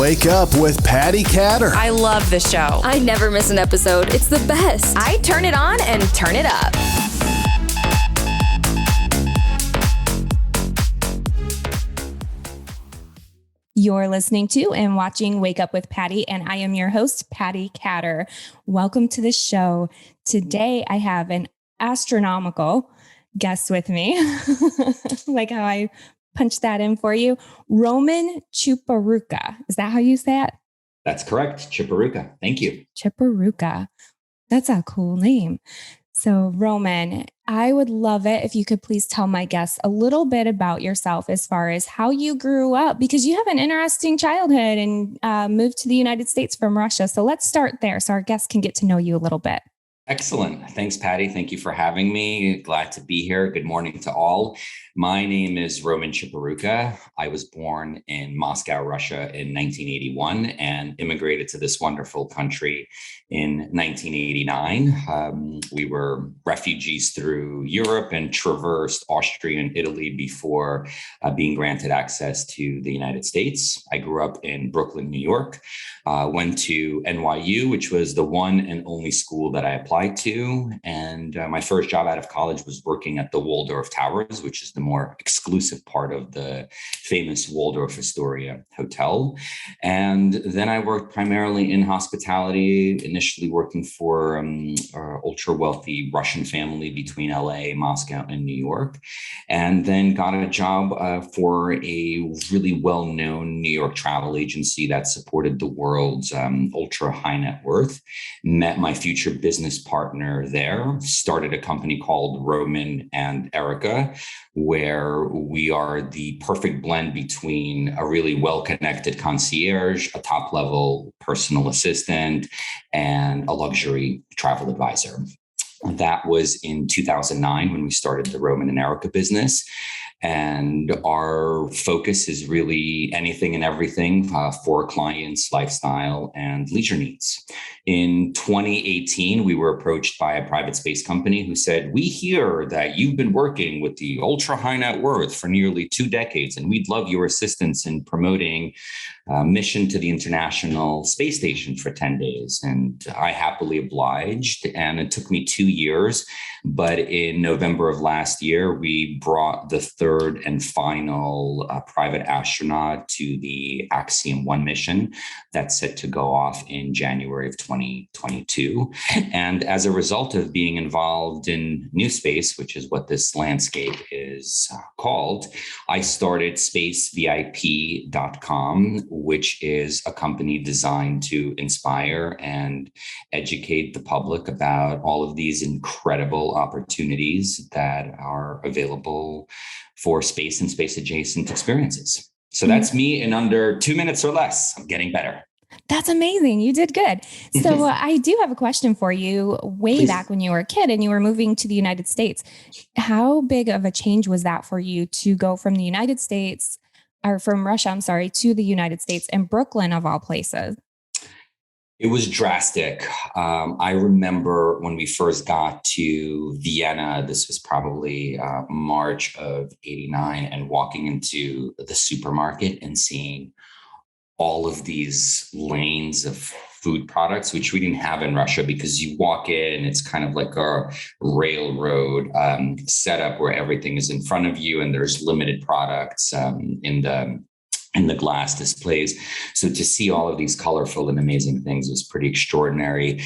Wake Up with Patti Katter. I love the show. I never miss an episode. It's the best. I turn it on and turn it up. You're listening to and watching Wake Up with Patti, and I am your host, Patti Katter. Welcome to the show. Today, I have an astronomical guest with me. Like how I punched that in for you. Roman Chiporukha. Is that how you say it? That's correct. Chiporukha. Thank you. Chiporukha. That's a cool name. So Roman, I would love it if you could please tell my guests a little bit about yourself as far as how you grew up, because you have an interesting childhood and moved to the United States from Russia. So let's start there so our guests can get to know you a little bit. Excellent. Thanks, Patti. Thank you for having me. Glad to be here. Good morning to all. My name is Roman Chiporukha. I was born in Moscow, Russia in 1981 and immigrated to this wonderful country in 1989. We were refugees through Europe and traversed Austria and Italy before being granted access to the United States. I grew up in Brooklyn, New York, went to NYU, which was the one and only school that I applied to. And my first job out of college was working at the Waldorf Towers, which is the more exclusive part of the famous Waldorf Astoria Hotel. And then I worked primarily in hospitality, initially working for an ultra-wealthy Russian family between LA, Moscow, and New York. And then got a job for a really well-known New York travel agency that supported the world's ultra high net worth. Met my future business partner there, started a company called Roman and Erica, where we are the perfect blend between a really well-connected concierge, a top-level personal assistant, and a luxury travel advisor. That was in 2009 when we started the Roman and Erica business. And our focus is really anything and everything for clients' lifestyle and leisure needs. In 2018, we were approached by a private space company who said, "We hear that you've been working with the ultra high net worth for nearly 2 decades, and we'd love your assistance in promoting mission to the International Space Station for 10 days. And I happily obliged. And it took me 2 years. But in November of last year, we brought the third and final private astronaut to the Axiom 1 mission that's set to go off in January of 2022. And as a result of being involved in new space, which is what this landscape is called, I started SpaceVIP.com, which is a company designed to inspire and educate the public about all of these incredible opportunities that are available for space and space adjacent experiences. So that's me in under 2 minutes or less. I'm getting better. That's amazing. You did good. So I do have a question for you. Way back when you were a kid and you were moving to the United States, how big of a change was that for you to go from the United States or from Russia, I'm sorry, to the United States and Brooklyn of all places? It was drastic. I remember when we first got to Vienna, this was probably March of '89, and walking into the supermarket and seeing all of these lanes of food products, which we didn't have in Russia, because you walk in, it's kind of like a railroad setup where everything is in front of you and there's limited products in the glass displays. So to see all of these colorful and amazing things was pretty extraordinary.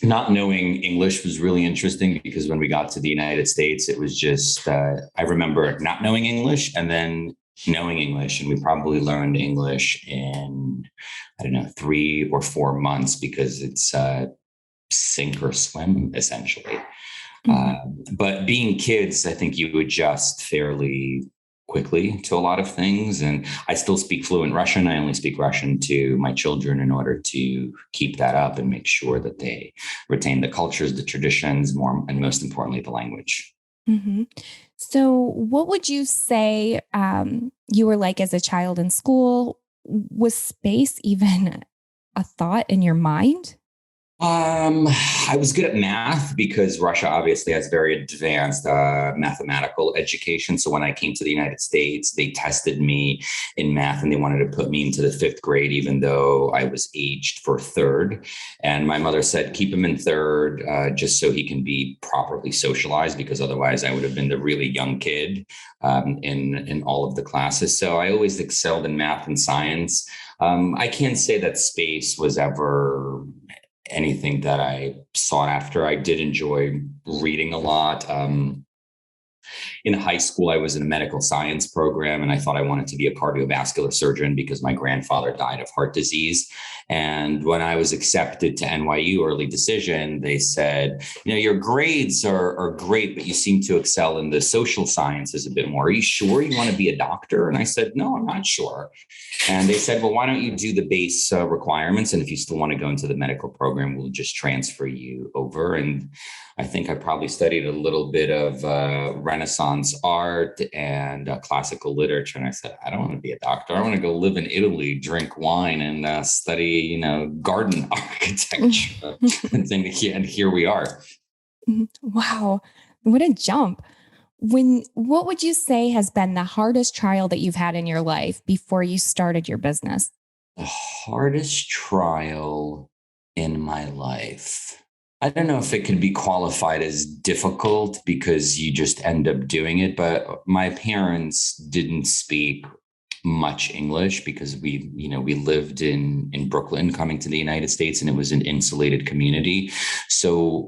Not knowing English was really interesting, because when we got to the United States, it was just, I remember not knowing English and then knowing English. And we probably learned English in, 3 or 4 months, because it's sink or swim, essentially. But being kids, I think you adjust fairly quickly to a lot of things. And I still speak fluent Russian. I only speak Russian to my children in order to keep that up and make sure that they retain the cultures, the traditions, and most importantly, the language. Mm-hmm. So what would you say you were like as a child in school? Was space even a thought in your mind? I was good at math because Russia obviously has very advanced mathematical education. So when I came to the United States, they tested me in math and they wanted to put me into the fifth grade, even though I was aged for third. And my mother said, keep him in third, just so he can be properly socialized, because otherwise I would have been the really young kid in all of the classes. So I always excelled in math and science. I can't say that space was ever anything that I sought after. I did enjoy reading a lot. In high school, I was in a medical science program, and I thought I wanted to be a cardiovascular surgeon because my grandfather died of heart disease. And when I was accepted to NYU early decision, they said, your grades are great, but you seem to excel in the social sciences a bit more. Are you sure you want to be a doctor? And I said, no, I'm not sure. And they said, well, why don't you do the base requirements? And if you still want to go into the medical program, we'll just transfer you over. And I think I probably studied a little bit of Renaissance art and classical literature. And I said, I don't want to be a doctor. I want to go live in Italy, drink wine, and study, garden architecture. And here we are. Wow. What a jump. What would you say has been the hardest trial that you've had in your life before you started your business? The hardest trial in my life. I don't know if it could be qualified as difficult because you just end up doing it, but my parents didn't speak much English because we lived in Brooklyn coming to the United States, and it was an insulated community. So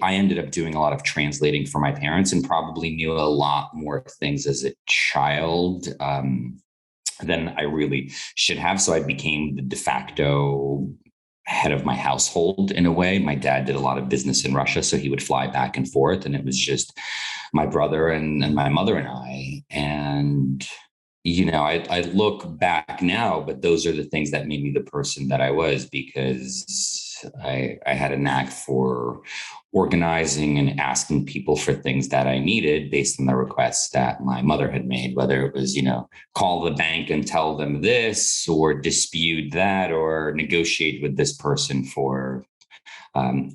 I ended up doing a lot of translating for my parents and probably knew a lot more things as a child than I really should have. So I became the de facto head of my household in a way. My dad did a lot of business in Russia, so he would fly back and forth, and it was just my brother and my mother and I. And I look back now, but those are the things that made me the person that I was, because I had a knack for organizing and asking people for things that I needed based on the requests that my mother had made, whether it was, call the bank and tell them this, or dispute that, or negotiate with this person for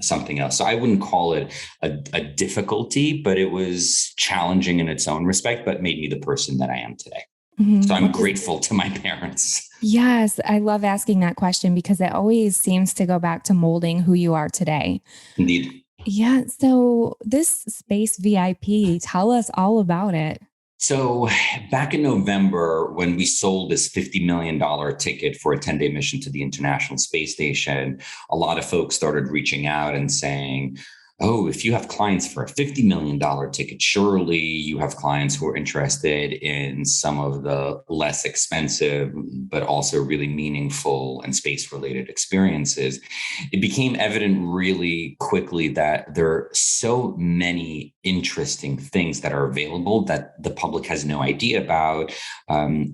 something else. So I wouldn't call it a difficulty, but it was challenging in its own respect, but made me the person that I am today. Mm-hmm. So I'm grateful to my parents. Yes, I love asking that question because it always seems to go back to molding who you are today. Indeed. Yeah. So this SpaceVIP, tell us all about it. So back in November, when we sold this $50 million ticket for a 10-day mission to the International Space Station, a lot of folks started reaching out and saying, oh, if you have clients for a $50 million ticket, surely you have clients who are interested in some of the less expensive, but also really meaningful and space-related experiences. It became evident really quickly that there are so many interesting things that are available that the public has no idea about,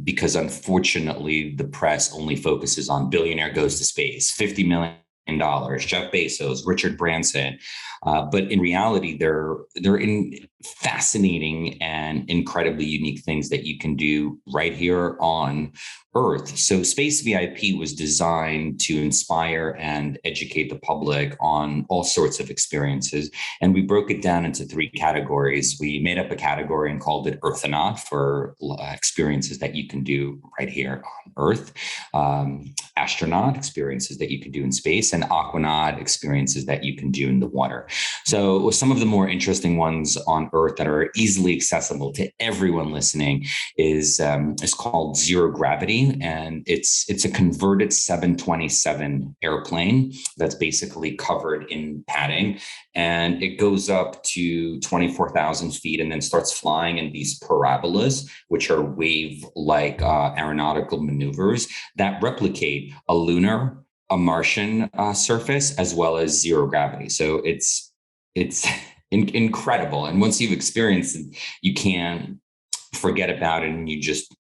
because unfortunately, the press only focuses on billionaire goes to space, $50 million. Jeff Bezos, Richard Branson, but in reality, they're in fascinating and incredibly unique things that you can do right here on Earth. So SpaceVIP was designed to inspire and educate the public on all sorts of experiences, and we broke it down into 3 categories. We made up a category and called it Earthanaut for experiences that you can do right here on Earth. Astronaut, experiences that you can do in space, and Aquanaut, experiences that you can do in the water. So some of the more interesting ones on Earth that are easily accessible to everyone listening is called Zero Gravity, and it's a converted 727 airplane that's basically covered in padding, and it goes up to 24,000 feet and then starts flying in these parabolas, which are wave-like aeronautical maneuvers that replicate a lunar, a Martian surface, as well as zero gravity. So it's incredible. And once you've experienced it, you can't forget about it, and you just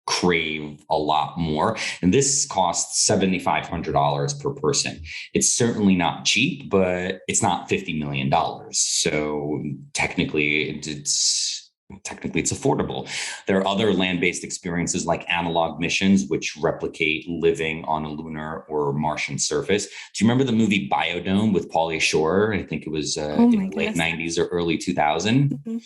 crave a lot more. And this costs $7,500 per person. It's certainly not cheap, but it's not $50 million. So technically it's technically it's affordable. There are other land-based experiences like analog missions, which replicate living on a lunar or Martian surface. Do you remember the movie Biodome with Pauly Shore? I think it was Oh in my the late goodness. 90s or early 2000. Mhm.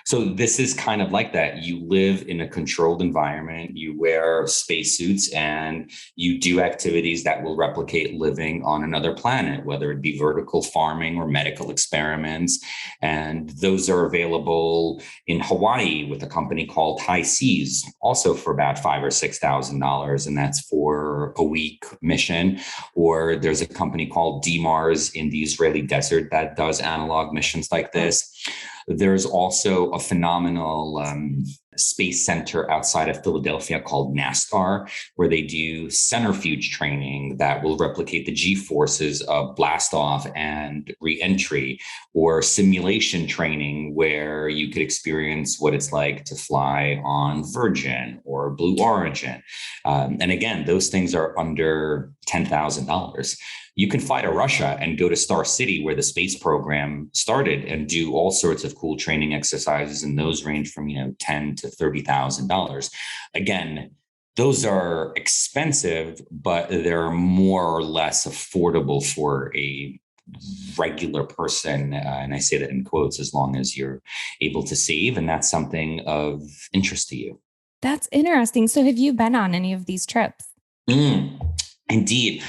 So this is kind of like that. You live in a controlled environment, you wear spacesuits, and you do activities that will replicate living on another planet, whether it be vertical farming or medical experiments. And those are available in Hawaii with a company called High Seas, also for about $5,000 or $6,000, and that's for a week mission. Or there's a company called DMARS in the Israeli desert that does analog missions like this. There's also a phenomenal space center outside of Philadelphia called NASCAR, where they do centrifuge training that will replicate the G-forces of blast off and re-entry, or simulation training where you could experience what it's like to fly on Virgin or Blue Origin. And again, those things are under $10,000. You can fly to Russia and go to Star City, where the space program started, and do all sorts of cool training exercises. And those range from, $10,000 to $30,000. Again, those are expensive, but they're more or less affordable for a regular person. And I say that in quotes, as long as you're able to save. And that's something of interest to you. That's interesting. So have you been on any of these trips? Indeed.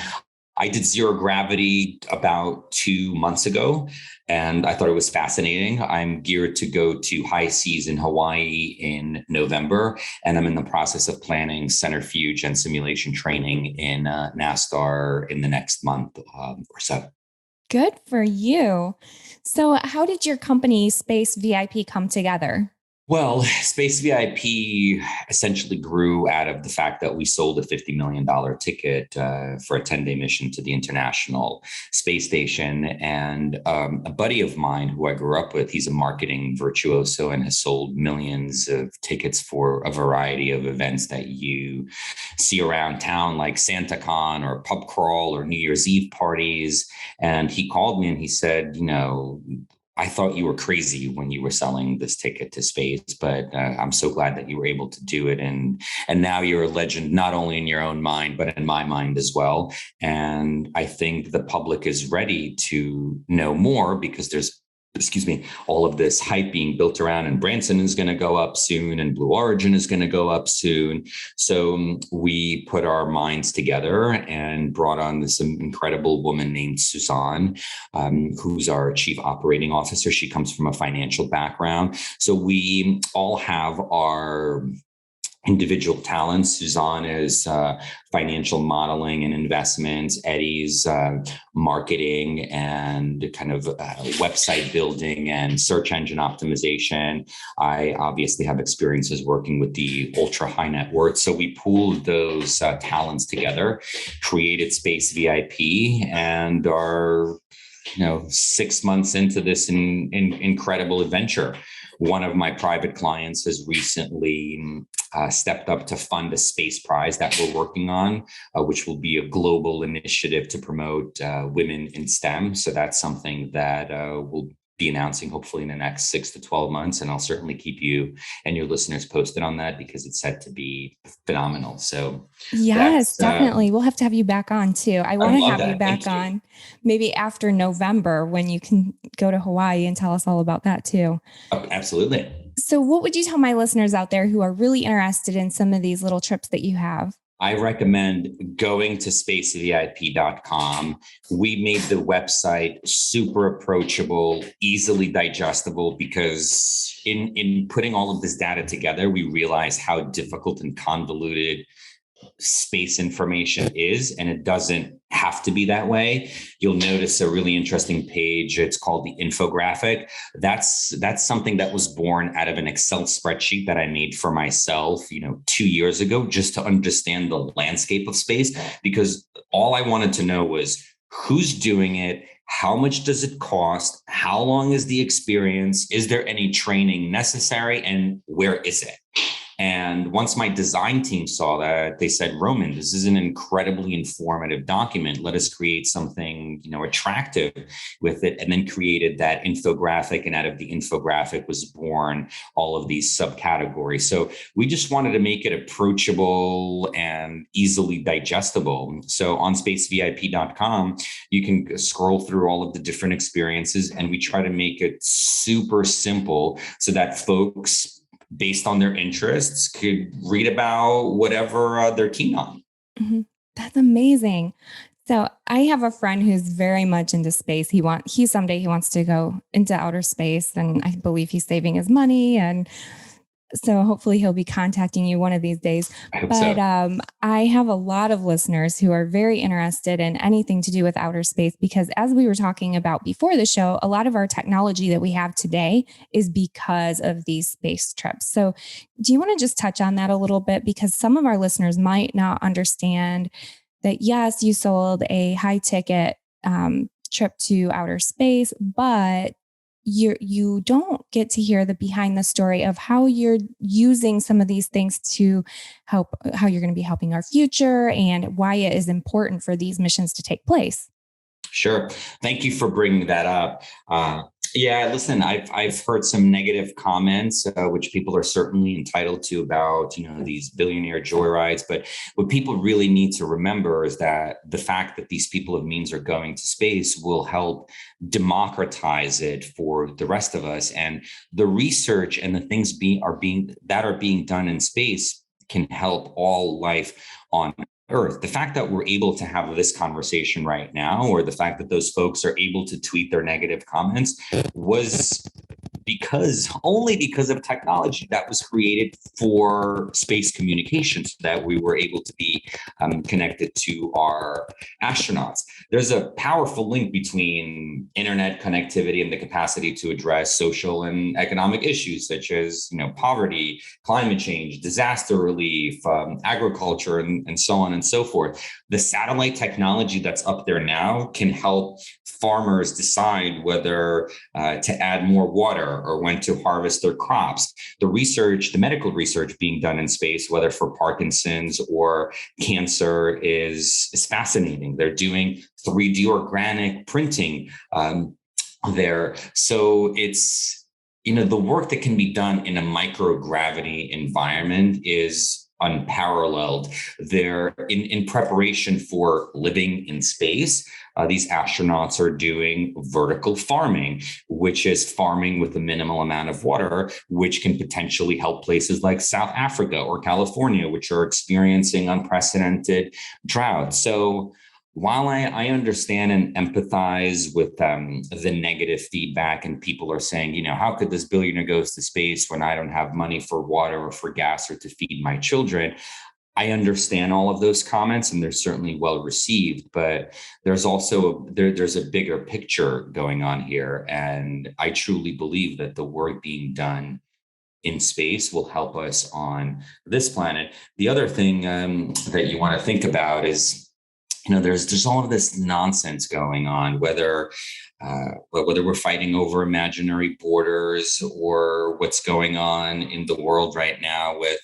I did zero gravity about 2 months ago, and I thought it was fascinating. I'm geared to go to High Seas in Hawaii in November, and I'm in the process of planning centrifuge and simulation training in NASCAR in the next month or so. Good for you. So how did your company SpaceVIP come together? Well, SpaceVIP essentially grew out of the fact that we sold a $50 million ticket for a 10-day mission to the International Space Station. And a buddy of mine who I grew up with, he's a marketing virtuoso and has sold millions of tickets for a variety of events that you see around town, like SantaCon or pub crawl or New Year's Eve parties. And he called me and he said, I thought you were crazy when you were selling this ticket to space, but I'm so glad that you were able to do it. And now you're a legend, not only in your own mind, but in my mind as well. And I think the public is ready to know more, because there's all of this hype being built around, and Branson is going to go up soon and Blue Origin is going to go up soon. So we put our minds together and brought on this incredible woman named Suzanne, who's our chief operating officer. She comes from a financial background. So we all have our individual talents. Suzanne is financial modeling and investments. Eddie's marketing and kind of website building and search engine optimization. I obviously have experiences working with the ultra high net worth. So we pooled those talents together, created SpaceVIP, and are 6 months into this incredible adventure. One of my private clients has recently stepped up to fund a space prize that we're working on, which will be a global initiative to promote women in STEM. So that's something that we'll be announcing hopefully in the next 6 to 12 months. And I'll certainly keep you and your listeners posted on that, because it's set to be phenomenal. So yes, definitely. We'll have to have you back on too. I want to have you back on maybe after November, when you can go to Hawaii and tell us all about that too. Oh, absolutely. So what would you tell my listeners out there who are really interested in some of these little trips that you have? I recommend going to spacevip.com. We made the website super approachable, easily digestible, because in putting all of this data together, we realize how difficult and convoluted space information is, and it doesn't have to be that way. You'll notice a really interesting page. It's called the infographic. That's something that was born out of an Excel spreadsheet that I made for myself, 2 years ago, just to understand the landscape of space, because all I wanted to know was who's doing it, how much does it cost, how long is the experience, is there any training necessary, and where is it? And once my design team saw that, they said, Roman, this is an incredibly informative document. Let us create something, attractive with it. And then created that infographic. And out of the infographic was born all of these subcategories. So we just wanted to make it approachable and easily digestible. So on spacevip.com, you can scroll through all of the different experiences, and we try to make it super simple so that folks, based on their interests, could read about whatever they're keen on. Mhm. That's amazing. So I have a friend who's very much into space. Someday he wants to go into outer space, and I believe he's saving his money, and so hopefully he'll be contacting you one of these days. I hope But so. I have a lot of listeners who are very interested in anything to do with outer space, because as we were talking about before the show, a lot of our technology that we have today is because of these space trips. So do you want to just touch on that a little bit? Because some of our listeners might not understand that, yes, you sold a high ticket trip to outer space, but you don't get to hear the behind the story of how you're using some of these things to help, how you're going to be helping our future, and why it is important for these missions to take place. Sure. Thank you for bringing that up. Yeah, listen, I've heard some negative comments, which people are certainly entitled to, about these billionaire joyrides. But what people really need to remember is that the fact that these people of means are going to space will help democratize it for the rest of us. And the research and the things are being done in space can help all life on Earth. The fact that we're able to have this conversation right now, or the fact that those folks are able to tweet their negative comments, was only because of technology that was created for space communications, so that we were able to be connected to our astronauts. There's a powerful link between internet connectivity and the capacity to address social and economic issues such as poverty, climate change, disaster relief, agriculture, and so on and so forth. The satellite technology that's up there now can help farmers decide whether to add more water or when to harvest their crops. The medical research being done in space, whether for Parkinson's or cancer, is fascinating. They're doing 3D organic printing there. So it's, the work that can be done in a microgravity environment is unparalleled. They're in preparation for living in space. These astronauts are doing vertical farming, which is farming with a minimal amount of water, which can potentially help places like South Africa or California, which are experiencing unprecedented drought. So while I understand and empathize with the negative feedback, and people are saying, how could this billionaire goes to space when I don't have money for water or for gas or to feed my children? I understand all of those comments, and they're certainly well received, but there's also there's a bigger picture going on here. And I truly believe that the work being done in space will help us on this planet. The other thing that you want to think about is, there's all of this nonsense going on, whether we're fighting over imaginary borders, or what's going on in the world right now with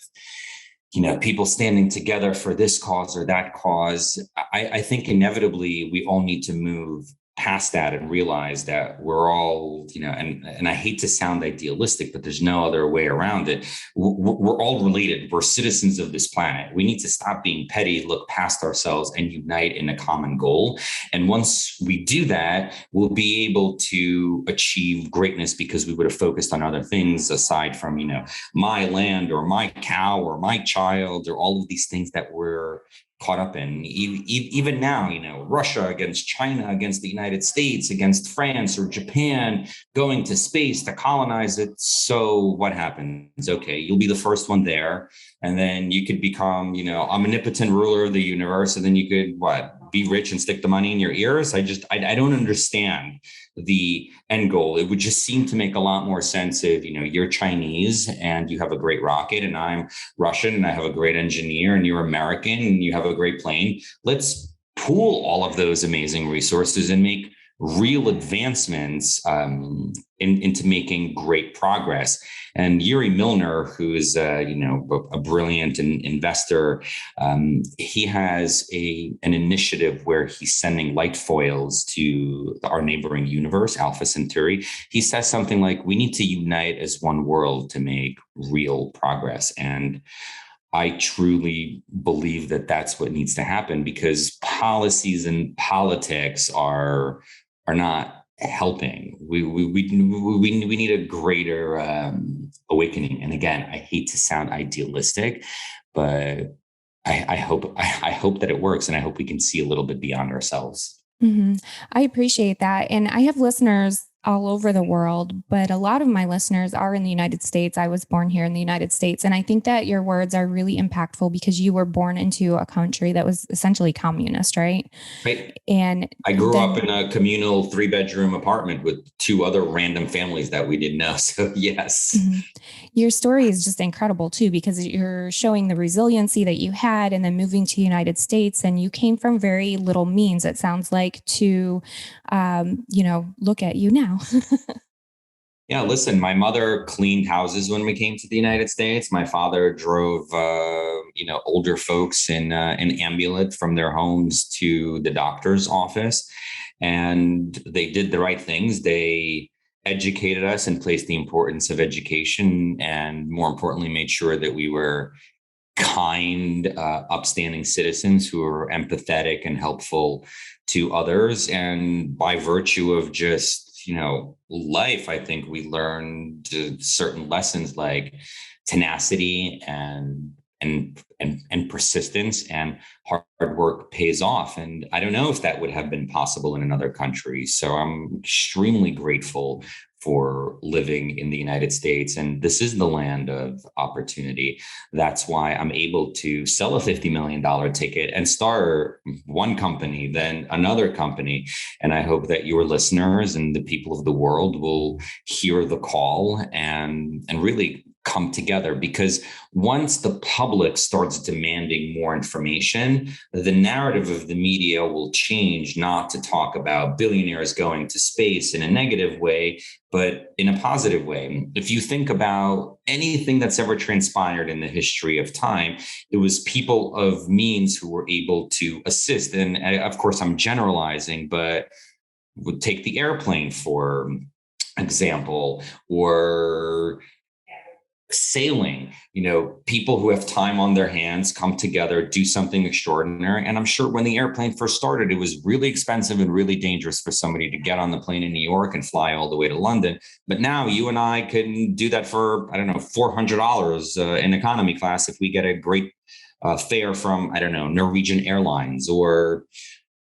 people standing together for this cause or that cause. I think inevitably we all need to move past that and realize that we're all, and I hate to sound idealistic, but there's no other way around it. We're all related. We're citizens of this planet. We need to stop being petty, look past ourselves, and unite in a common goal. And once we do that, we'll be able to achieve greatness, because we would have focused on other things aside from, my land or my cow or my child, or all of these things that we're caught up in. Even now, Russia against China, against the United States, against France or Japan, going to space to colonize it. So what happens? Okay, you'll be the first one there, and then you could become, a omnipotent ruler of the universe, and then you could be rich and stick the money in your ears. I don't understand the end goal. It would just seem to make a lot more sense if, you're Chinese and you have a great rocket, and I'm Russian and I have a great engineer, and you're American and you have a great plane. Let's pool all of those amazing resources and make real advancements into making great progress. And Yuri Milner, who is a brilliant investor, he has an initiative where he's sending light foils to our neighboring universe, Alpha Centauri. He says something like, "We need to unite as one world to make real progress." And I truly believe that that's what needs to happen, because policies and politics are not helping. We need a greater awakening. And again, I hate to sound idealistic, but I hope that it works, and I hope we can see a little bit beyond ourselves. Mm-hmm. I appreciate that. And I have listeners all over the world, but a lot of my listeners are in the United States. I was born here in the United States. And I think that your words are really impactful because you were born into a country that was essentially communist, right? Right. And I grew up in a communal 3-bedroom apartment with 2 other random families that we didn't know. So yes. Mm-hmm. Your story is just incredible too, because you're showing the resiliency that you had and then moving to the United States, and you came from very little means, it sounds like, to, look at you now. Yeah, listen, my mother cleaned houses when we came to the United States. My father drove, older folks in an ambulance from their homes to the doctor's office. And they did the right things. They educated us and placed the importance of education, and more importantly, made sure that we were kind, upstanding citizens who were empathetic and helpful to others. And by virtue of just life, I think we learned certain lessons like tenacity and persistence, and hard work pays off. And I don't know if that would have been possible in another country. So I'm extremely grateful for living in the United States. And this is the land of opportunity. That's why I'm able to sell a $50 million ticket and start one company, then another company. And I hope that your listeners and the people of the world will hear the call and really come together, because once the public starts demanding more information, the narrative of the media will change, not to talk about billionaires going to space in a negative way, but in a positive way. If you think about anything that's ever transpired in the history of time, it was people of means who were able to assist. And of course, I'm generalizing, but would take the airplane, for example, or sailing. People who have time on their hands come together, do something extraordinary. And I'm sure when the airplane first started, it was really expensive and really dangerous for somebody to get on the plane in New York and fly all the way to London. But now you and I can do that for, $400 in economy class if we get a great fare from, Norwegian Airlines. Or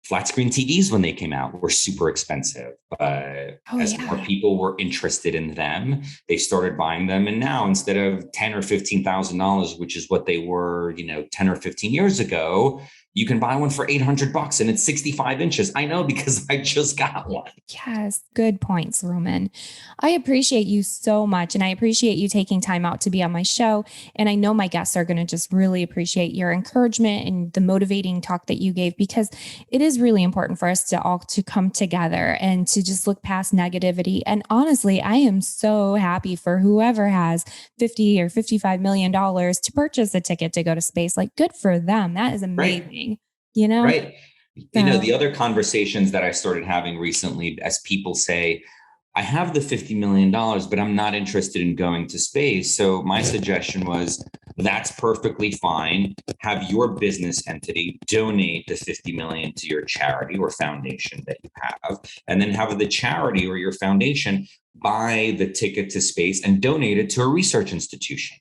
flat screen TVs, when they came out, were super expensive. But more people were interested in them, they started buying them. And now, instead of $10,000 or $15,000, which is what they were, 10 or 15 years ago, you can buy one for $800 and it's 65 inches. I know, because I just got one. Yes. Good points, Roman. I appreciate you so much. And I appreciate you taking time out to be on my show. And I know my guests are going to just really appreciate your encouragement and the motivating talk that you gave, because it is really important for us to all to come together and to just look past negativity. And honestly, I am so happy for whoever has $50 or $55 million to purchase a ticket to go to space. Like, good for them. That is amazing. Right. Right. The other conversations that I started having recently, as people say, I have the $50 million, but I'm not interested in going to space. So my suggestion was, that's perfectly fine. Have your business entity donate the $50 million to your charity or foundation that you have, and then have the charity or your foundation buy the ticket to space and donate it to a research institution.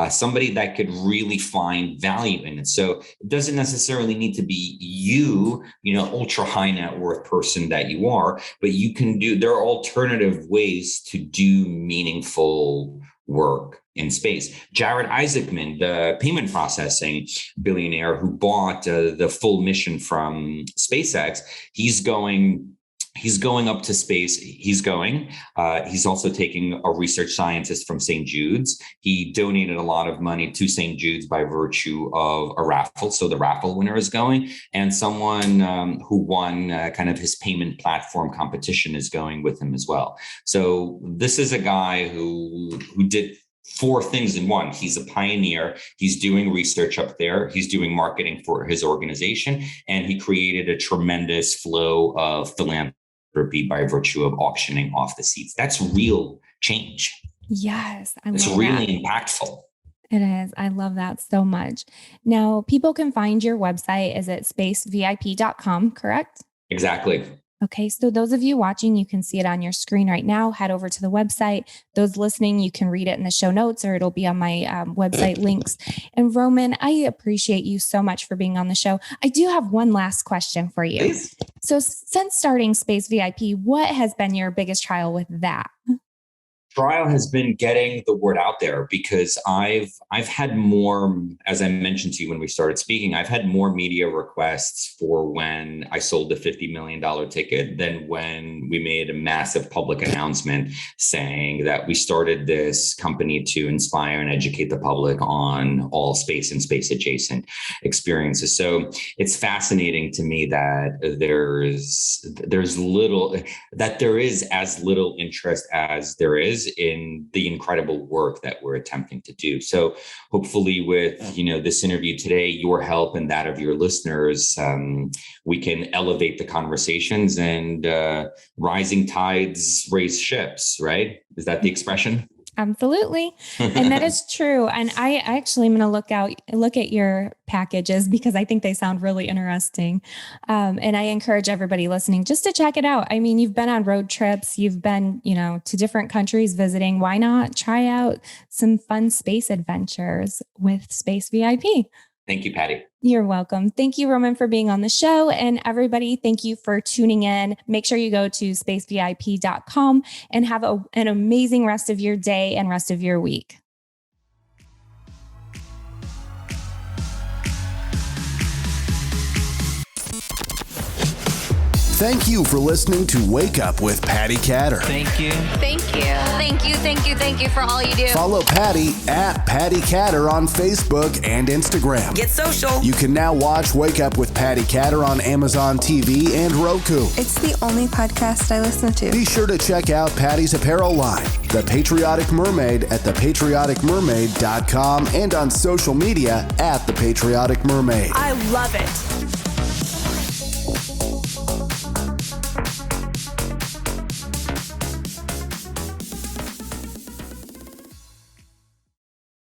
Somebody that could really find value in it. So it doesn't necessarily need to be you, ultra high net worth person that you are, but there are alternative ways to do meaningful work in space. Jared Isaacman, the payment processing billionaire who bought the full mission from SpaceX, he's going He's going up to space. He's also taking a research scientist from St. Jude's. He donated a lot of money to St. Jude's by virtue of a raffle. So the raffle winner is going, and someone who won kind of his payment platform competition is going with him as well. So this is a guy who did 4 things in one. He's a pioneer. He's doing research up there. He's doing marketing for his organization, and he created a tremendous flow of philanthropy by virtue of auctioning off the seats. That's real change. Yes. It's really impactful. It is. I love that so much. Now, people can find your website. Is it spacevip.com, correct? Exactly. Okay, so those of you watching, you can see it on your screen right now. Head over to the website. Those listening, you can read it in the show notes, or it'll be on my website links. And Roman, I appreciate you so much for being on the show. I do have one last question for you. Please. So since starting Space VIP, what has been your biggest trial with that? Trial has been getting the word out there, because I've had more, as I mentioned to you when we started speaking, I've had more media requests for when I sold the $50 million ticket than when we made a massive public announcement saying that we started this company to inspire and educate the public on all space and space adjacent experiences. So it's fascinating to me that there is as little interest as there is in the incredible work that we're attempting to do. So hopefully with, this interview today, your help and that of your listeners, we can elevate the conversations, and rising tides raise ships, right? Is that the expression? Absolutely. And that is true. And I actually am going to look at your packages, because I think they sound really interesting. And I encourage everybody listening just to check it out. I mean, you've been on road trips, you've been, to different countries visiting. Why not try out some fun space adventures with Space VIP? Thank you, Patti. You're welcome. Thank you, Roman, for being on the show. And everybody, thank you for tuning in. Make sure you go to spacevip.com and have an amazing rest of your day and rest of your week. Thank you for listening to Wake Up with Patti Katter. Thank you. Thank you. Thank you, thank you, thank you for all you do. Follow Patti at Patti Katter on Facebook and Instagram. Get social. You can now watch Wake Up with Patti Katter on Amazon TV and Roku. It's the only podcast I listen to. Be sure to check out Patti's apparel line, The Patriotic Mermaid, at thepatrioticmermaid.com, and on social media at The Patriotic Mermaid. I love it.